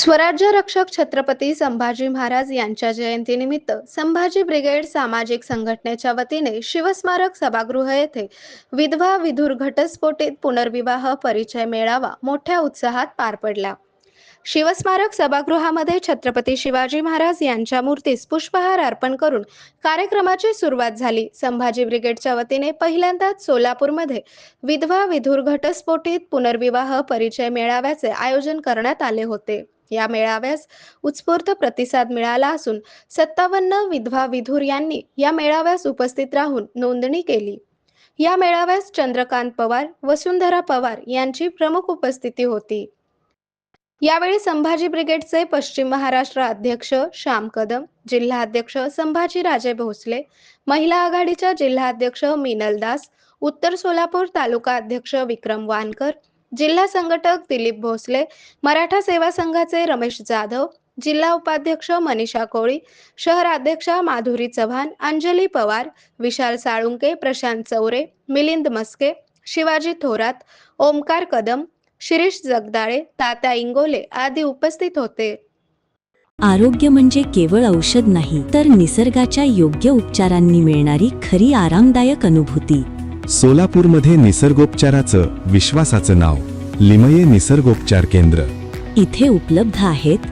स्वराज्य रक्षक छत्रपती संभाजी महाराज यांच्या जयंतीनिमित्त संभाजी ब्रिगेड सामाजिक संघटनेच्या वतीने शिवस्मारक सभागृह येथे विधवा विधुर घटस्फोटित पुनर्विवाह परिचय मेळावा मोठ्या उत्साहात पार पडला। शिवस्मारक सभागृहामध्ये छत्रपती शिवाजी महाराज यांच्या मूर्तीस पुष्पहार अर्पण करून कार्यक्रमाची सुरुवात झाली। संभाजी ब्रिगेडच्या वतीने पहिल्यांदाच सोलापूरमध्ये विधवा विधुर घटस्फोटित पुनर्विवाह परिचय मेळाव्याचे आयोजन करण्यात आले होते। या मेळाव्यास उत्स्फूर्त प्रतिसाद मिळाला असून 57 विधवा विधुर यांनी या मेळाव्यास उपस्थित राहून नोंदणी केली। या मेळाव्यास चंद्रकांत पवार, वसुंधरा पवार यांची प्रमुख उपस्थिती होती। यावेळी संभाजी ब्रिगेडचे पश्चिम महाराष्ट्र अध्यक्ष श्याम कदम, जिल्हा अध्यक्ष संभाजी राजे भोसले, महिला आघाडीच्या जिल्हा अध्यक्ष मीनल दास, उत्तर सोलापूर तालुका अध्यक्ष विक्रम वानकर, जिल्हा संघटक दिलीप भोसले, मराठा सेवा संघाचे रमेश जाधव, जिल्हा उपाध्यक्ष मनीषा कोळी, शहर अध्यक्षा माधुरी चव्हाण, अंजली पवार, विशाल साळुंके, प्रशांत चौरे, मिलिंद मस्के, शिवाजी थोरात, ओमकार कदम, शिरीष जगदाळे, तात्या इंगोले आदी उपस्थित होते। आरोग्य म्हणजे केवळ औषध नाही, तर निसर्गाच्या योग्य उपचारांनी मिळणारी खरी आरामदायक अनुभूती। सोलापूरमध्ये निसर्गोपचाराचं विश्वासाचं नाव लिमये निसर्गोपचार केंद्र। इथे उपलब्ध आहेत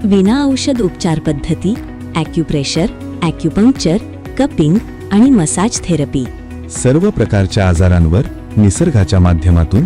विना औषध उपचार पद्धती, ॲक्युप्रेशर, ॲक्युपंक्चर, कपिंग आणि मसाज थेरपी। सर्व प्रकारच्या आजारांवर निसर्गाच्या माध्यमातून